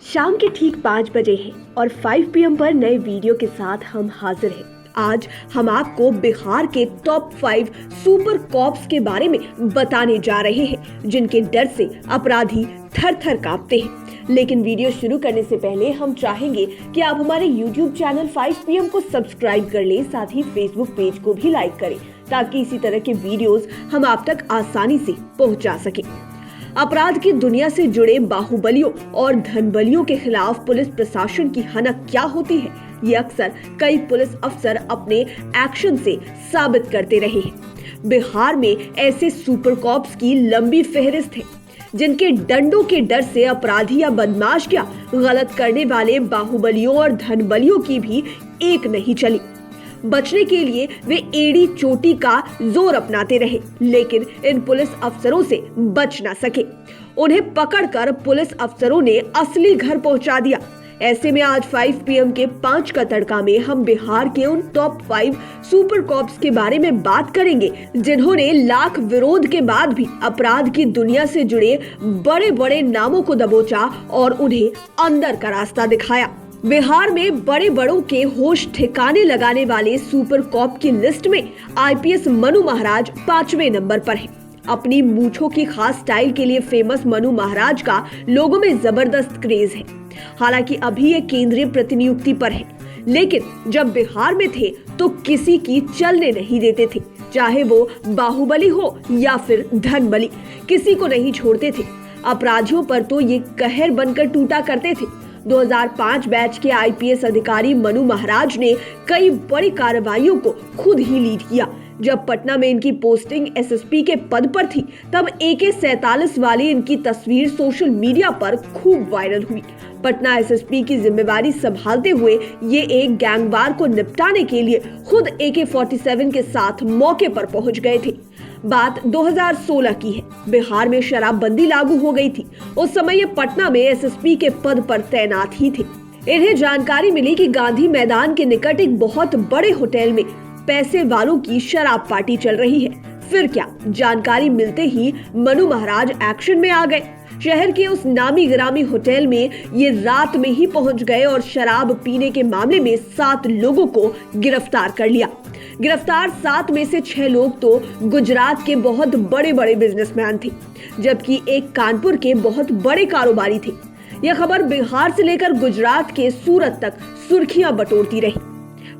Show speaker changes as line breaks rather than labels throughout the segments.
शाम के ठीक 5 बजे हैं और 5 PM पर नए वीडियो के साथ हम हाजिर हैं। आज हम आपको बिहार के टॉप 5 सुपर कॉप्स के बारे में बताने जा रहे हैं जिनके डर से अपराधी थर थर कांपते हैं। लेकिन वीडियो शुरू करने से पहले हम चाहेंगे कि आप हमारे YouTube चैनल 5 PM को सब्सक्राइब कर लें, साथ ही Facebook पेज को भी लाइक करें ताकि इसी तरह के वीडियोस हम आप तक आसानी से पहुंचा सकें। अपराध की दुनिया से जुड़े बाहुबलियों और धनबलियों के खिलाफ पुलिस प्रशासन की हनक क्या होती है, ये अक्सर कई पुलिस अफसर अपने एक्शन से साबित करते रहे हैं। बिहार में ऐसे सुपर कॉप्स की लंबी फहरिस्त है जिनके डंडों के डर से अपराधी या बदमाश क्या गलत करने वाले बाहुबलियों और धनबलियों की भी एक नहीं चली। बचने के लिए वे एड़ी चोटी का जोर अपनाते रहे, लेकिन इन पुलिस अफसरों से बच ना सके। उन्हें पकड़कर पुलिस अफसरों ने असली घर पहुंचा दिया। ऐसे में आज 5 PM के 5 का तड़का में हम बिहार के उन टॉप 5 सुपर कॉप्स के बारे में बात करेंगे जिन्होंने लाख विरोध के बाद भी अपराध की दुनिया से जुड़े बड़े बड़े नामों को दबोचा और उन्हें अंदर का रास्ता दिखाया। बिहार में बड़े बड़ों के होश ठिकाने लगाने वाले सुपर कॉप की लिस्ट में IPS मनु महाराज 5वें नंबर पर है। अपनी मूंछों की खास स्टाइल के लिए फेमस मनु महाराज का लोगों में जबरदस्त क्रेज है। हालांकि अभी ये केंद्रीय प्रतिनियुक्ति पर है, लेकिन जब बिहार में थे तो किसी की चलने नहीं देते थे, चाहे वो बाहुबली हो या फिर धनबली, किसी को नहीं छोड़ते थे। अपराधियों पर तो ये कहर बनकर टूटा करते थे। 2005 बैच के IPS अधिकारी मनु महाराज ने कई बड़ी कार्रवाइयों को खुद ही लीड किया। जब पटना में इनकी पोस्टिंग SSP के पद पर थी, तब AK-47 वाली इनकी तस्वीर सोशल मीडिया पर खूब वायरल हुई। पटना SSP की जिम्मेवारी संभालते हुए ये एक गैंगवार को निपटाने के लिए खुद AK-47 के साथ मौके पर पहुंच गए थे। बात 2016 की है। बिहार में शराबबंदी लागू हो गई थी। उस समय ये पटना में SSP के पद पर तैनात ही थे। इन्हें जानकारी मिली कि गांधी मैदान के निकट एक बहुत बड़े होटल में पैसे वालों की शराब पार्टी चल रही है। फिर क्या, जानकारी मिलते ही मनु महाराज एक्शन में आ गए। शहर के उस नामी गिरामी होटल में ये रात में ही पहुंच गए और शराब पीने के मामले में 7 लोगों को गिरफ्तार कर लिया। गिरफ्तार 7 में से 6 लोग तो गुजरात के बहुत बड़े बड़े बिजनेसमैन थे, जबकि एक कानपुर के बहुत बड़े कारोबारी थे। यह खबर बिहार से लेकर गुजरात के सूरत तक सुर्खियां बटोरती रही।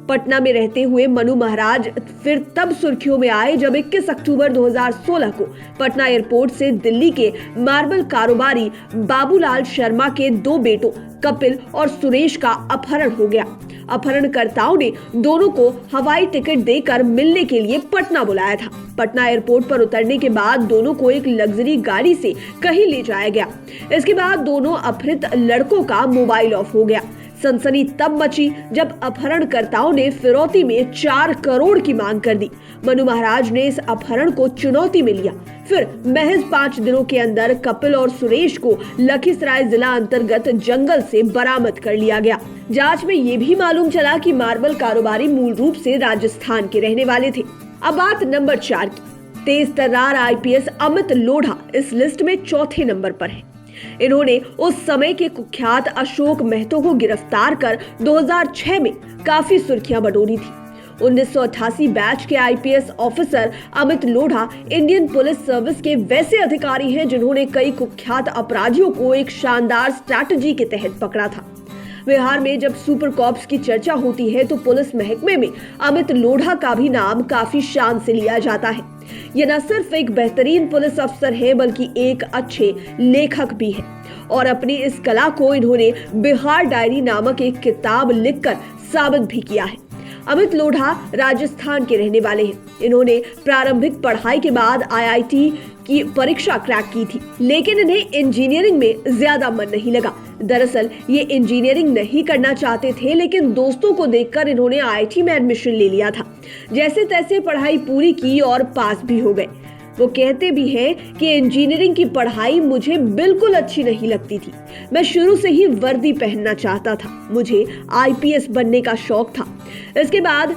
पटना में रहते हुए मनु महाराज फिर तब सुर्खियों में आए जब 21 अक्टूबर 2016 को पटना एयरपोर्ट से दिल्ली के मार्बल कारोबारी बाबूलाल शर्मा के 2 बेटों कपिल और सुरेश का अपहरण हो गया। अपहरणकर्ताओं ने दोनों को हवाई टिकट देकर मिलने के लिए पटना बुलाया था। पटना एयरपोर्ट पर उतरने के बाद दोनों को एक लग्जरी गाड़ी से कहीं ले जाया गया। इसके बाद दोनों अपहृत लड़कों का मोबाइल ऑफ हो गया। सनसनी तब मची जब अपहरणकर्ताओं ने फिरौती में 4 करोड़ की मांग कर दी। मनु महाराज ने इस अपहरण को चुनौती में लिया। फिर महज 5 दिनों के अंदर कपिल और सुरेश को लखीसराय जिला अंतर्गत जंगल से बरामद कर लिया गया। जांच में ये भी मालूम चला कि मार्बल कारोबारी मूल रूप से राजस्थान के रहने वाले थे। अब बात नंबर 4 की। तेज तर्रार IPS अमित लोढ़ा इस लिस्ट में 4थे नंबर पर है। इन्होंने उस समय के कुख्यात अशोक महतो को गिरफ्तार कर 2006 में काफी सुर्खियां बटोरी थी। 1988 बैच के IPS officer Amit Lodha Indian police service के वैसे अधिकारी हैं जिन्होंने कई कुख्यात अपराधियों को एक शानदार स्ट्रैटेजी के तहत पकड़ा था। बिहार में जब सुपर कॉप्स की चर्चा होती है तो पुलिस महकमे में अमित लोढ़ा का भी नाम काफी शान से लिया जाता है। ये न सिर्फ एक बेहतरीन पुलिस अफसर है बल्कि एक अच्छे लेखक भी है और अपनी इस कला को इन्होंने बिहार डायरी नामक एक किताब लिखकर साबित भी किया है। अमित लोढ़ा राजस्थान के रहने वाले हैं। इन्होंने प्रारंभिक पढ़ाई के बाद IIT की परीक्षा क्रैक की थी, लेकिन इन्हें इंजीनियरिंग में ज्यादा मन नहीं लगा। दरअसल ये इंजीनियरिंग नहीं करना चाहते थे, लेकिन दोस्तों को देखकर इन्होंने IIT में एडमिशन ले लिया था। जैसे तैसे पढ़ाई पूरी की और पास भी हो गए। वो कहते भी हैं कि इंजीनियरिंग की पढ़ाई मुझे बिल्कुल अच्छी नहीं लगती थी। मैं शुरू से ही वर्दी पहनना चाहता था। मुझे IPS बनने का शौक था। इसके बाद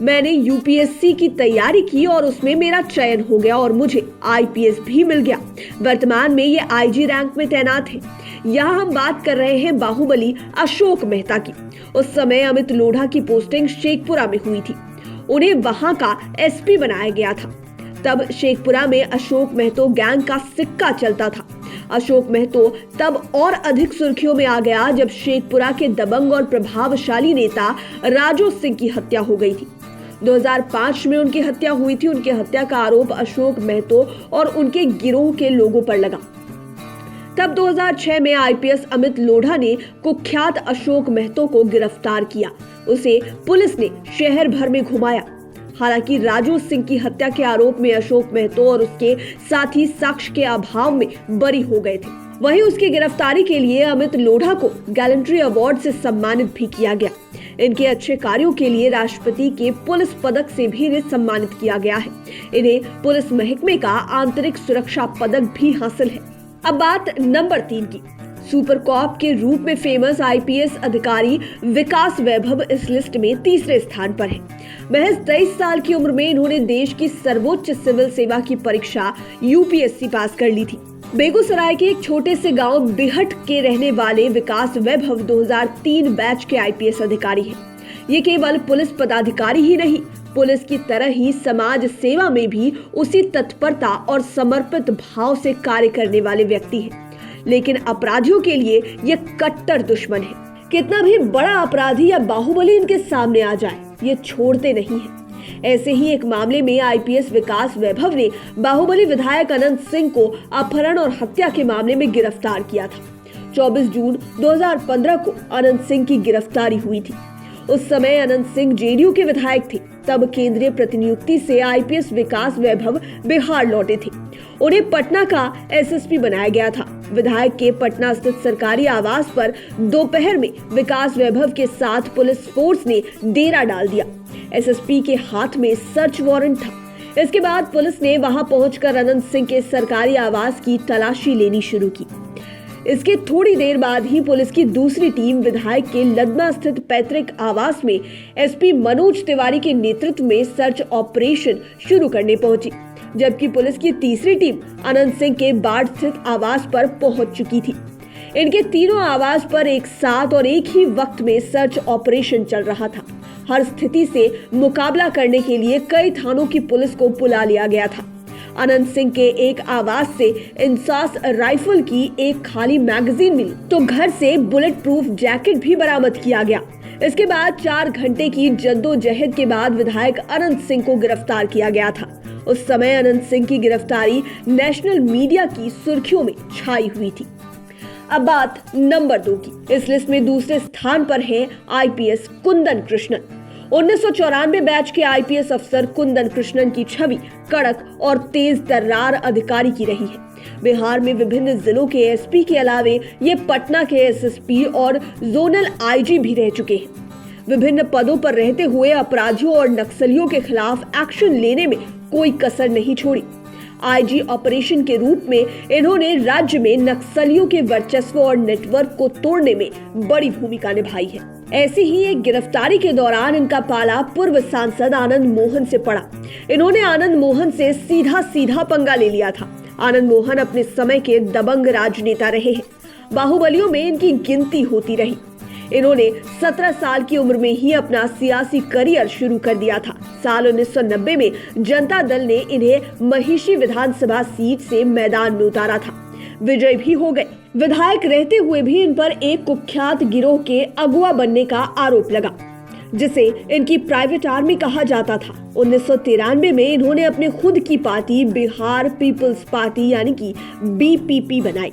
मैंने UPSC की तैयारी की और उसमें मेरा चयन हो गया और मुझे IPS भी मिल गया। वर्तमान में ये IG रैंक में तैनात है। यहाँ हम बात कर रहे हैं बाहुबली अशोक मेहता की। उस समय अमित लोढ़ा की पोस्टिंग शेखपुरा में हुई थी। उन्हें वहां का एसपी बनाया गया था। तब शेखपुरा में अशोक महतो गैंग का सिक्का चलता था। अशोक महतो तब और अधिक सुर्खियों में आ गया जब शेखपुरा के दबंग और प्रभावशाली नेता राजू सिंह की हत्या हो गई थी। 2005 में उनकी हत्या हुई थी। उनकी हत्या का आरोप अशोक महतो और उनके गिरोह के लोगों पर लगा। तब 2006 में आईपीएस अमित लोढ़ा ने कुख्यात अशोक महतो को गिरफ्तार किया। उसे पुलिस ने शहर भर में घुमाया। हालांकि राजू सिंह की हत्या के आरोप में अशोक महतो और उसके साथी साक्ष्य के अभाव में बरी हो गए थे। वहीं उसकी गिरफ्तारी के लिए अमित लोढ़ा को गैलेंट्री अवार्ड से सम्मानित भी किया गया। इनके अच्छे कार्यों के लिए राष्ट्रपति के पुलिस पदक से भी इन्हें सम्मानित किया गया है। इन्हें पुलिस महकमे का आंतरिक सुरक्षा पदक भी हासिल है। अब बात नंबर 3 की। सुपर कॉप के रूप में फेमस आईपीएस अधिकारी विकास वैभव इस लिस्ट में तीसरे स्थान पर है। महज 23 साल की उम्र में इन्होंने देश की सर्वोच्च सिविल सेवा की परीक्षा यूपीएससी पास कर ली थी। बेगूसराय के एक छोटे से गांव बिहट के रहने वाले विकास वैभव 2003 बैच के आईपीएस अधिकारी हैं। ये केवल पुलिस पदाधिकारी ही नहीं, पुलिस की तरह ही समाज सेवा में भी उसी तत्परता और समर्पित भाव से कार्य करने वाले व्यक्ति हैं। लेकिन अपराधियों के लिए ये कट्टर दुश्मन है। कितना भी बड़ा अपराधी या बाहुबली इनके सामने आ जाए, ये छोड़ते नहीं है। ऐसे ही एक मामले में आईपीएस विकास वैभव ने बाहुबली विधायक अनंत सिंह को अपहरण और हत्या के मामले में गिरफ्तार किया था। 24 जून 2015 को अनंत सिंह की गिरफ्तारी हुई थी। उस समय अनंत सिंह जेडीयू के विधायक थे। तब केंद्रीय प्रतिनियुक्ति से आईपीएस विकास वैभव बिहार लौटे थे। उन्हें पटना का एसएसपी बनाया गया था। विधायक के पटना स्थित सरकारी आवास पर दोपहर में विकास वैभव के साथ पुलिस फोर्स ने डेरा डाल दिया। एसएसपी के हाथ में सर्च वारंट था। इसके बाद पुलिस ने वहां पहुंचकर अनंत सिंह के सरकारी आवास की तलाशी लेनी शुरू की। इसके थोड़ी देर बाद ही पुलिस की दूसरी टीम विधायक के लदना स्थित पैतृक आवास में एसपी मनोज तिवारी के नेतृत्व में सर्च ऑपरेशन शुरू करने पहुंची, जबकि पुलिस की तीसरी टीम अनंत सिंह के बाढ़ स्थित आवास पर पहुंच चुकी थी। इनके तीनों आवास पर एक साथ और एक ही वक्त में सर्च ऑपरेशन चल रहा था। हर स्थिति से मुकाबला करने के लिए कई थानों की पुलिस को बुला लिया गया था। अनंत सिंह के एक आवास से इंसास राइफल की एक खाली मैगजीन मिली तो घर से बुलेट प्रूफ जैकेट भी बरामद किया गया। इसके बाद 4 घंटे की जद्दोजहद के बाद विधायक अनंत सिंह को गिरफ्तार किया गया था। उस समय अनंत सिंह की गिरफ्तारी नेशनल मीडिया की सुर्खियों में छाई हुई थी। अब बात नंबर 2 की। इस लिस्ट में दूसरे स्थान पर है आईपीएस कुंदन कृष्णन। 1994 बैच के आईपीएस अफसर कुंदन कृष्णन की छवि कड़क और तेज तर्रार अधिकारी की रही है। बिहार में विभिन्न जिलों के एसपी के अलावे ये पटना के एसएसपी और जोनल आईजी भी रह चुके हैं। विभिन्न पदों पर रहते हुए अपराधियों और नक्सलियों के खिलाफ एक्शन लेने में कोई कसर नहीं छोड़ी। आईजी ऑपरेशन के रूप में इन्होंने राज्य में नक्सलियों के वर्चस्व और नेटवर्क को तोड़ने में बड़ी भूमिका निभाई है। ऐसी ही एक गिरफ्तारी के दौरान इनका पाला पूर्व सांसद आनंद मोहन से पड़ा। इन्होंने आनंद मोहन से सीधा पंगा ले लिया था। आनंद मोहन अपने समय के दबंग राजनेता रहे हैं। बाहुबलियों में इनकी गिनती होती रही। इन्होंने 17 साल की उम्र में ही अपना सियासी करियर शुरू कर दिया था। साल 1990 में जनता दल ने इन्हें महिषी विधानसभा सीट से मैदान में उतारा था। विजय भी हो गए। विधायक रहते हुए भी इन पर एक कुख्यात गिरोह के अगुआ बनने का आरोप लगा, जिसे इनकी प्राइवेट आर्मी कहा जाता था। 1993 में इन्होंने अपने खुद की पार्टी बिहार पीपल्स पार्टी यानी कि बीपीपी बनाई।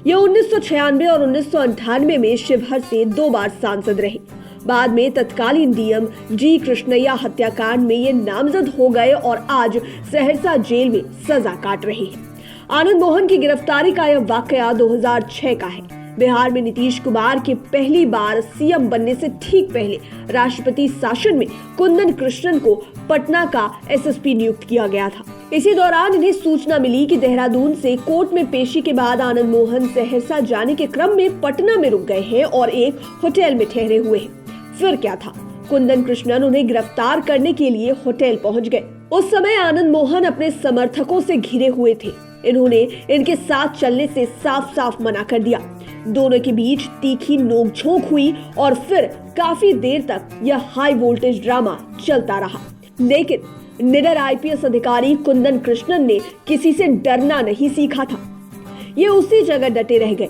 यह 1996 और 1998 में शिवहर से 2 बार सांसद रहे। बाद में तत्कालीन डीएम जी कृष्णैया हत्याकांड में ये नामजद हो गए और आज सहरसा जेल में सजा काट रहे हैं। आनंद मोहन की गिरफ्तारी का यह वाकया 2006 का है। बिहार में नीतीश कुमार के पहली बार सीएम बनने से ठीक पहले राष्ट्रपति शासन में कुंदन कृष्णन को पटना का एसएसपी नियुक्त किया गया था। इसी दौरान इन्हें सूचना मिली कि देहरादून से कोर्ट में पेशी के बाद आनंद मोहन सहरसा जाने के क्रम में पटना में रुक गए हैं और एक होटल में ठहरे हुए हैं। फिर क्या था, कुंदन कृष्णन उन्हें गिरफ्तार करने के लिए होटल पहुंच गए। उस समय आनंद मोहन अपने समर्थकों से घिरे हुए थे। इन्होंने इनके साथ चलने से साफ साफ मना कर दिया। दोनों के बीच तीखी नोकझोंक हुई और फिर काफी देर तक यह हाई वोल्टेज ड्रामा चलता रहा। लेकिन निडर आईपीएस अधिकारी कुंदन कृष्णन ने किसी से डरना नहीं सीखा था। ये उसी जगह डटे रह गए।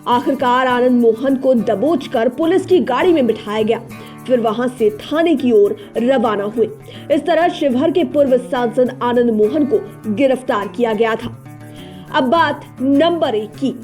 आखिरकार आनंद मोहन को दबोचकर पुलिस की गाड़ी में बिठाया गया, फिर वहां से थाने की ओर रवाना हुए। इस तरह शिवहर के पूर्व सांसद आनंद मोहन को गिरफ्तार किया गया था। अब बात नंबर 1 की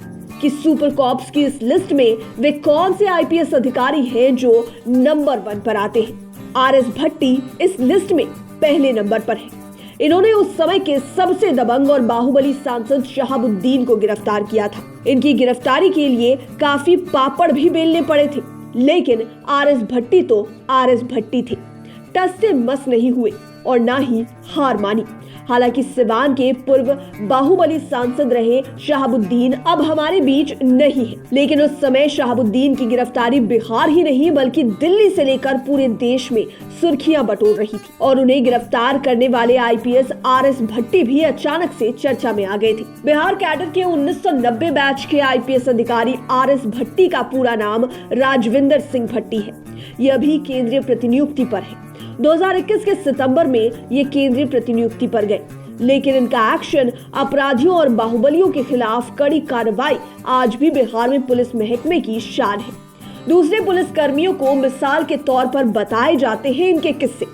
कि सुपर कॉप्स की इस लिस्ट में वे कौन से आईपीएस अधिकारी हैं जो नंबर 1 पर आते हैं। आरएस भट्टी इस लिस्ट में पहले नंबर पर है। इन्होंने उस समय के सबसे दबंग और बाहुबली सांसद शहाबुद्दीन को गिरफ्तार किया था। इनकी गिरफ्तारी के लिए काफी पापड़ भी बेलने पड़े थे, लेकिन आरएस भट्टी तो आरएस भट्टी थे, टस से मस नहीं हुए और ना ही हार मानी। हालांकि सिवान के पूर्व बाहुबली सांसद रहे शहाबुद्दीन अब हमारे बीच नहीं है, लेकिन उस समय शहाबुद्दीन की गिरफ्तारी बिहार ही नहीं बल्कि दिल्ली से लेकर पूरे देश में सुर्खियां बटोर रही थी और उन्हें गिरफ्तार करने वाले आईपीएस आरएस भट्टी भी अचानक से चर्चा में आ गए थे। बिहार कैडर के 1990 बैच के आईपीएस अधिकारी आरएस भट्टी का पूरा नाम राजविंदर सिंह भट्टी है। यह भी केंद्रीय प्रतिनियुक्ति पर है। 2021 के सितंबर में ये केंद्रीय प्रतिनियुक्ति पर गए, लेकिन इनका एक्शन अपराधियों और बाहुबलियों के खिलाफ कड़ी कार्रवाई आज भी बिहार में पुलिस महकमे की शान है। दूसरे पुलिस कर्मियों को मिसाल के तौर पर बताए जाते हैं इनके किस्से।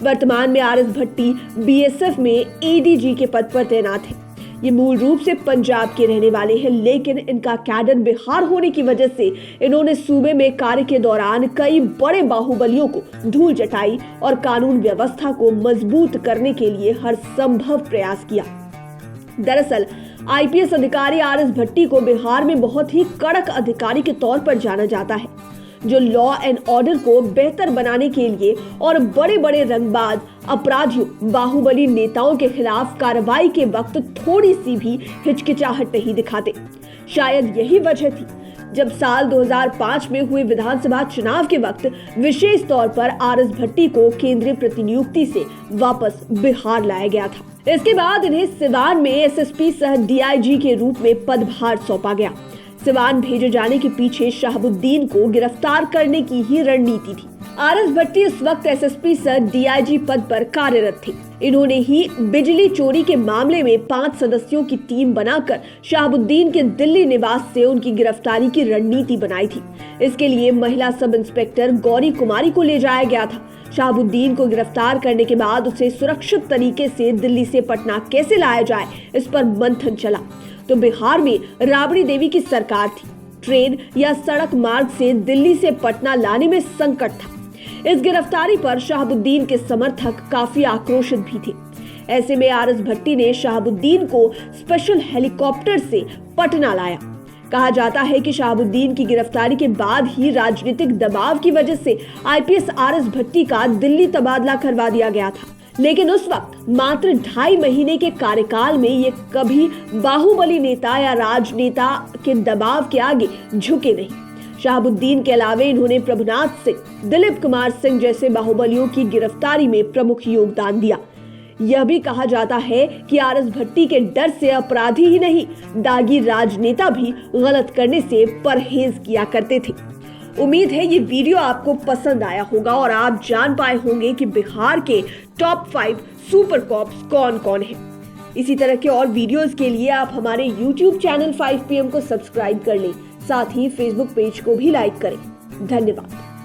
वर्तमान में आरएस भट्टी बीएसएफ में एडीजी के पद पर तैनात है। ये मूल रूप से पंजाब के रहने वाले हैं, लेकिन इनका कैडर बिहार होने की वजह से इन्होंने सूबे में कार्य के दौरान कई बड़े बाहुबलियों को धूल चटाई और कानून व्यवस्था को मजबूत करने के लिए हर संभव प्रयास किया। दरअसल आईपीएस अधिकारी आरएस भट्टी को बिहार में बहुत ही कड़क अधिकारी के तौर पर जाना जाता है, जो लॉ एंड ऑर्डर को बेहतर बनाने के लिए और बड़े बड़े रंगबाज अपराधियों बाहुबली नेताओं के खिलाफ कार्रवाई के वक्त थोड़ी सी भी हिचकिचाहट नहीं दिखाते। शायद यही वजह थी जब साल 2005 में हुए विधानसभा चुनाव के वक्त विशेष तौर पर आरएस भट्टी को केंद्रीय प्रतिनियुक्ति से वापस बिहार लाया गया था। इसके बाद इन्हें सिवान में एसएसपी सह डीआईजी के रूप में पदभार सौंपा गया। सिवान भेजे जाने के पीछे शहाबुद्दीन को गिरफ्तार करने की ही रणनीति थी। आरएस भट्टी इस वक्त एसएसपी सह डीआईजी पद पर कार्यरत थे। इन्होंने ही बिजली चोरी के मामले में 5 सदस्यों की टीम बनाकर शहाबुद्दीन के दिल्ली निवास से उनकी गिरफ्तारी की रणनीति बनाई थी। इसके लिए महिला सब इंस्पेक्टर गौरी कुमारी को ले जाया गया था। शहाबुद्दीन को गिरफ्तार करने के बाद उसे सुरक्षित तरीके से दिल्ली से पटना कैसे लाया जाए, इस पर मंथन चला। तो बिहार में राबड़ी देवी की सरकार थी। ट्रेन या सड़क मार्ग से दिल्ली से पटना लाने में संकट था। इस गिरफ्तारी पर शहाबुद्दीन के समर्थक काफी आक्रोशित भी थे। ऐसे में आरएस भट्टी ने शहाबुद्दीन को स्पेशल हेलीकॉप्टर से पटना लाया। कहा जाता है कि शहाबुद्दीन की गिरफ्तारी के बाद ही राजनीतिक दबाव की वजह से आईपीएस आरएस भट्टी का दिल्ली तबादला करवा दिया गया था, लेकिन उस वक्त मात्र 2.5 महीने के कार्यकाल में ये कभी बाहुबली नेता या राजनेता के दबाव के आगे झुके नहीं। शहाबुद्दीन के अलावे इन्होंने प्रभुनाथ सिंह, दिलीप कुमार सिंह जैसे बाहुबलियों की गिरफ्तारी में प्रमुख योगदान दिया। यह भी कहा जाता है कि आरएस भट्टी के डर से अपराधी ही नहीं, दागी राजनेता भी गलत करने से परहेज किया करते थे। उम्मीद है ये वीडियो आपको पसंद आया होगा और आप जान पाए होंगे कि बिहार के टॉप 5 सुपर कॉप्स कौन कौन हैं। इसी तरह के और वीडियोस के लिए आप हमारे YouTube चैनल 5 PM को सब्सक्राइब कर लें, साथ ही Facebook पेज को भी लाइक करें। धन्यवाद।